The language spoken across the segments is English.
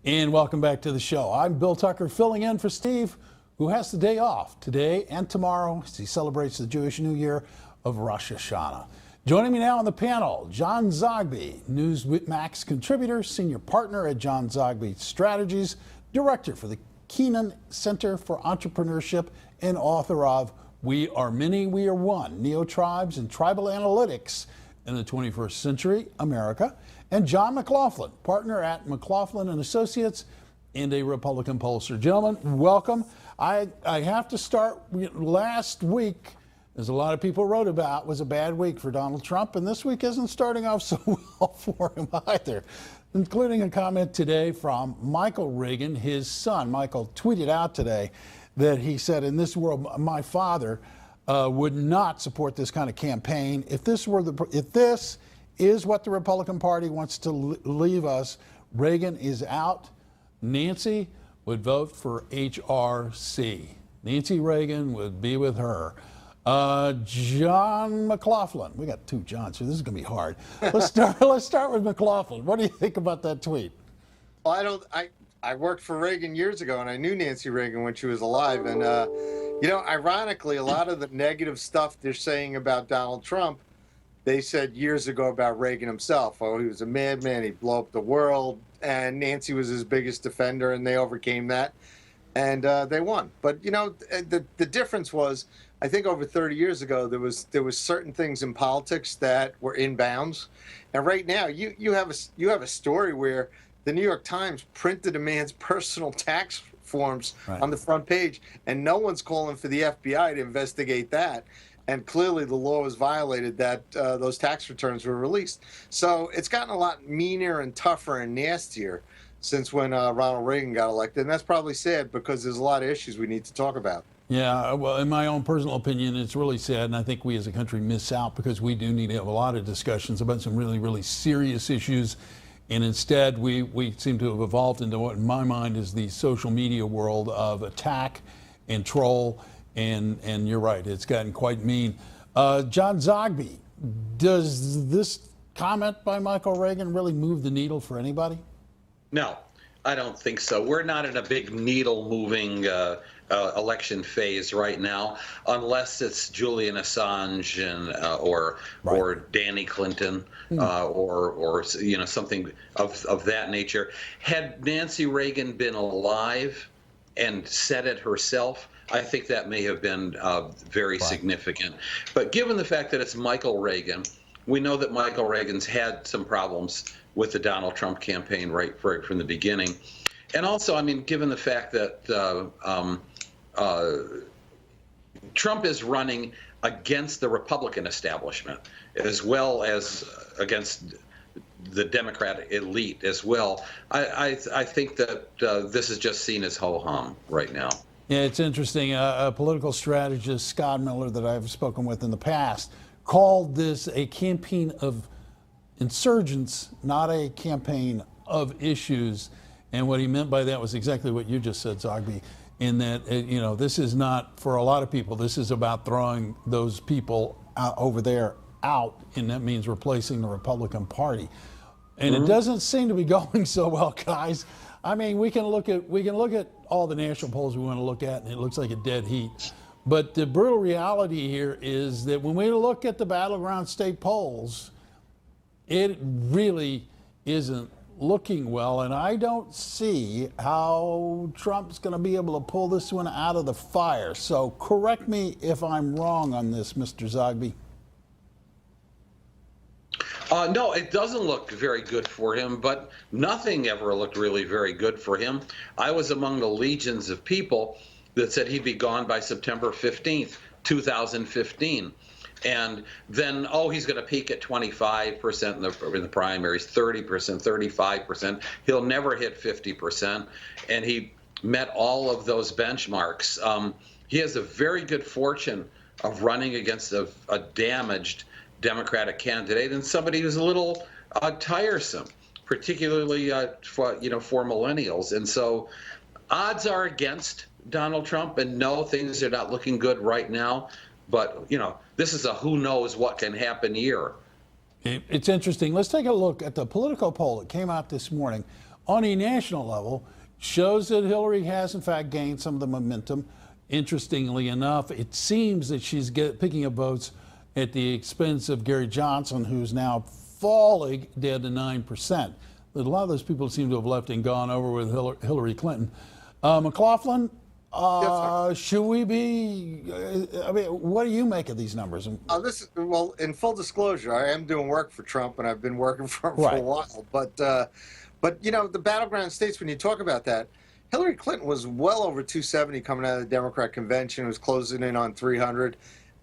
And welcome back to the show. I'm Bill Tucker, filling in for Steve, who has the day off today and tomorrow as he celebrates the Jewish New Year of Rosh Hashanah. Joining me now on the panel, John Zogby, Newsmax contributor, senior partner at John Zogby Strategies, director for the Keenan Center for Entrepreneurship, and author of We Are Many, We Are One, Neo-Tribes and Tribal Analytics in the 21st Century America, and John McLaughlin, partner at McLaughlin and Associates and a Republican pollster. Gentlemen, welcome. I have to start. Last week, as a lot of people wrote about, was a bad week for Donald Trump, and this week isn't starting off so well for him either, including a comment today from Michael Regean, his son. Michael tweeted out today that he said, in this world, my father would not support this kind of campaign. If this is what the Republican Party wants to leave us, Reagan is out. Nancy would vote for HRC. Nancy Reagan would be with her. John McLaughlin. We got two Johns, so this is going to be hard. Let's start with McLaughlin. What do you think about that tweet? Well, I worked for Reagan years ago, and I knew Nancy Reagan when she was alive. And, ironically, a lot of the negative stuff they're saying about Donald Trump, they said years ago about Reagan himself. Oh, he was a madman. He blew up the world. And Nancy was his biggest defender, and they overcame that. And they won. But, the difference was, I think over 30 years ago, there was certain things in politics that were in bounds. And right now, you have a story where the New York Times printed a man's personal tax forms on the front page, and no one's calling for the FBI to investigate that. And clearly the law was violated that those tax returns were released. So it's gotten a lot meaner and tougher and nastier since when Ronald Reagan got elected. And that's probably sad because there's a lot of issues we need to talk about. Yeah, well, in my own personal opinion, it's really sad, and I think we as a country miss out because we do need to have a lot of discussions about some really, really serious issues. And instead, we seem to have evolved into what, in my mind, is the social media world of attack and troll. And you're right, it's gotten quite mean. John Zogby, does this comment by Michael Regean really move the needle for anybody? No, I don't think so. We're not in a big needle-moving election phase right now, unless it's Julian Assange and or Danny Clinton or something of that nature. Had Nancy Reagan been alive and said it herself, I think that may have been very significant. But given the fact that it's Michael Regean, we know that Michael Reagan's had some problems with the Donald Trump campaign right from the beginning. And also, I mean, given the fact that Trump is running against the Republican establishment as well as against the Democratic elite as well, I think that this is just seen as ho-hum right now. Yeah, it's interesting. A political strategist, Scott Miller, that I've spoken with in the past, called this a campaign of insurgents, not a campaign of issues. And what he meant by that was exactly what you just said, Zogby, in that, this is not, for a lot of people, this is about throwing those people over there out, and that means replacing the Republican Party. And it doesn't seem to be going so well, guys. I mean, we can look at all the national polls we want to look at, and it looks like a dead heat. But the brutal reality here is that when we look at the battleground state polls, it really isn't looking well, and I don't see how Trump's going to be able to pull this one out of the fire. So correct me if I'm wrong on this, Mr. Zogby. No, it doesn't look very good for him, but nothing ever looked really very good for him. I was among the legions of people that said he'd be gone by September 15th, 2015. And then, he's going to peak at 25% in the primaries, 30%, 35%. He'll never hit 50%. And he met all of those benchmarks. He has a very good fortune of running against a damaged Democratic candidate and somebody who's a little tiresome, particularly for millennials. And so odds are against Donald Trump, and no, things are not looking good right now. But, this is a who knows what can happen year. It's interesting. Let's take a look at the political poll that came out this morning on a national level shows that Hillary has, in fact, gained some of the momentum. Interestingly enough, it seems that she's picking up votes at the expense of Gary Johnson, who's now falling dead to 9%. A lot of those people seem to have left and gone over with Hillary Clinton. McLaughlin, should we be, I mean, what do you make of these numbers? Well, in full disclosure, I am doing work for Trump, and I've been working for him for a while. But you know, the battleground states, when you talk about that, Hillary Clinton was well over 270 coming out of the Democrat convention. It was closing in on 300.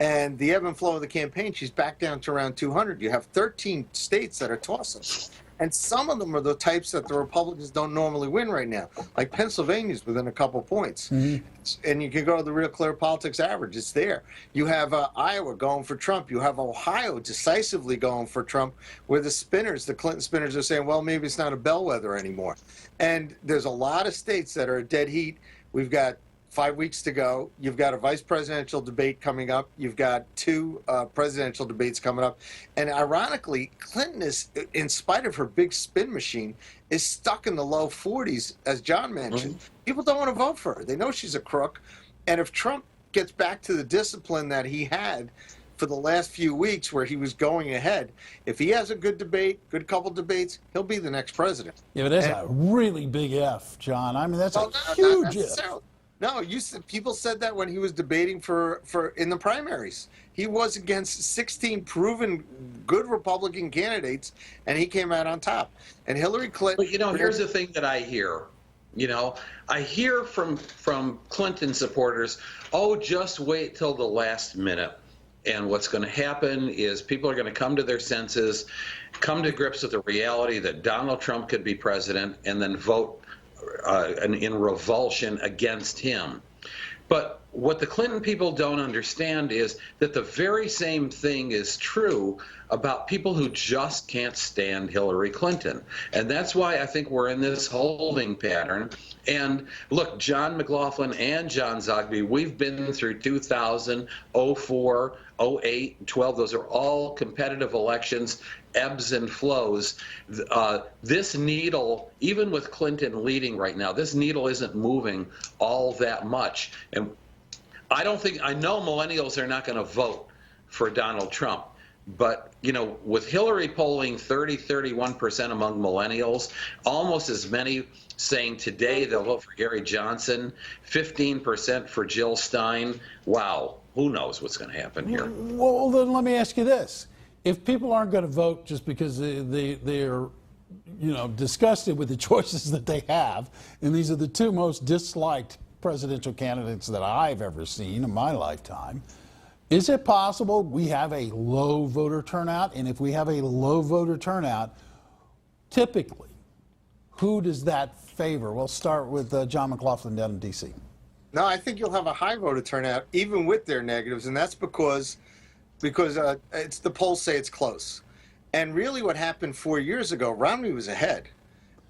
And the ebb and flow of the campaign, she's back down to around 200. You have 13 states that are tossing. And some of them are the types that the Republicans don't normally win right now. Like Pennsylvania's within a couple points. Mm-hmm. And you can go to the Real Clear Politics average. It's there. You have Iowa going for Trump. You have Ohio decisively going for Trump, where the spinners, the Clinton spinners, are saying, well, maybe it's not a bellwether anymore. And there's a lot of states that are at dead heat. We've got 5 weeks to go. You've got a vice presidential debate coming up. You've got 2 presidential debates coming up. And ironically, Clinton is, in spite of her big spin machine, is stuck in the low 40s, as John mentioned. Mm-hmm. People don't want to vote for her. They know she's a crook. And if Trump gets back to the discipline that he had for the last few weeks where he was going ahead, if he has a good debate, good couple debates, he'll be the next president. Yeah, but that's a really big F, John. I mean, that's a huge F. No, people said that when he was debating for in the primaries. He was against 16 proven good Republican candidates, and he came out on top. And Hillary Clinton. But, you know, here's the thing that I hear. You know, I hear from Clinton supporters, oh, just wait till the last minute. And what's going to happen is people are going to come to their senses, come to grips with the reality that Donald Trump could be president, and then vote in revulsion against him. But what the Clinton people don't understand is that the very same thing is true about people who just can't stand Hillary Clinton. And that's why I think we're in this holding pattern. And look, John McLaughlin and John Zogby, we've been through 2000, 04, 08, 12. Those are all competitive elections, ebbs and flows. This needle, even with Clinton leading right now, this needle isn't moving all that much. And I know millennials are not going to vote for Donald Trump. But, you know, with Hillary polling 31% among millennials, almost as many saying today they'll vote for Gary Johnson, 15% for Jill Stein. Wow, who knows what's going to happen here? Well, then let me ask you this. If people aren't going to vote just because they're, you know, disgusted with the choices that they have, and these are the 2 most disliked presidential candidates that I've ever seen in my lifetime, is it possible we have a low voter turnout? And if we have a low voter turnout, typically, who does that favor? We'll start with John McLaughlin down in D.C. No, I think you'll have a high voter turnout, even with their negatives, and that's because it's the polls say it's close. And really what happened 4 years ago, Romney was ahead.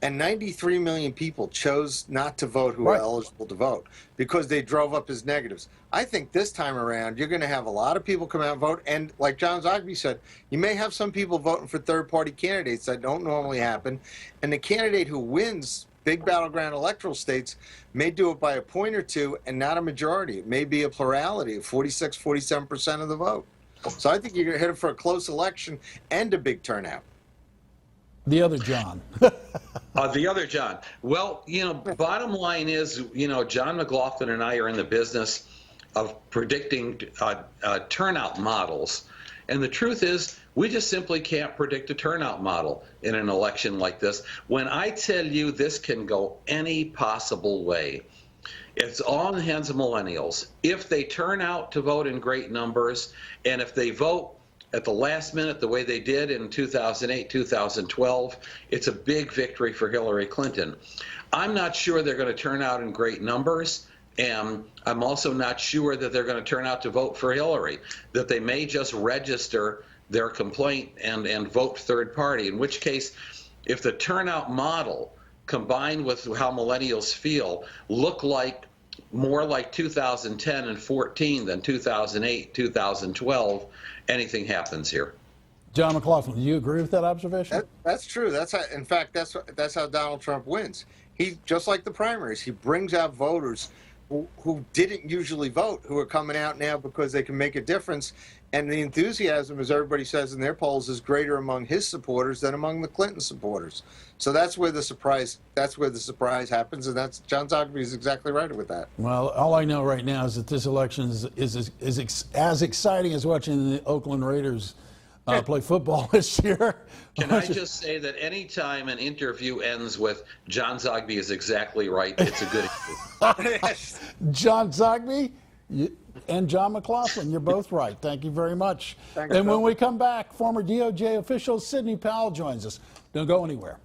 And 93 million people chose not to vote who are eligible to vote because they drove up his negatives. I think this time around, you're going to have a lot of people come out and vote. And like John Zogby said, you may have some people voting for third-party candidates that don't normally happen. And the candidate who wins big battleground electoral states may do it by a point or two and not a majority. It may be a plurality of 46, 47% of the vote. So I think you're going to hit it for a close election and a big turnout. The other John. The other John. Well, you know, bottom line is, you know, John McLaughlin and I are in the business of predicting turnout models. And the truth is, we just simply can't predict a turnout model in an election like this. When I tell you this can go any possible way, it's all in the hands of millennials. If they turn out to vote in great numbers, and if they vote at the last minute the way they did in 2008, 2012, it's a big victory for Hillary Clinton. I'm not sure they're going to turn out in great numbers, and I'm also not sure that they're going to turn out to vote for Hillary, that they may just register their complaint and vote third party, in which case, if the turnout model combined with how millennials feel look like more like 2010 and 14 than 2008, 2012, anything happens here. John McLaughlin, do you agree with that observation? That's true. That's how, in fact, that's how Donald Trump wins. He, just like the primaries, he brings out voters who didn't usually vote, who are coming out now because they can make a difference. And the enthusiasm, as everybody says in their polls, is greater among his supporters than among the Clinton supporters. So that's where the surprise happens, and that's John Zogby is exactly right with that. Well, all I know right now is that this election is as exciting as watching the Oakland Raiders play football this year. Can I just say that any time an interview ends with John Zogby is exactly right, it's a good interview. John Zogby and John McLaughlin, you're both right. Thank you very much. Thanks, and Bill. when we come back, former DOJ official Sidney Powell joins us. Don't go anywhere.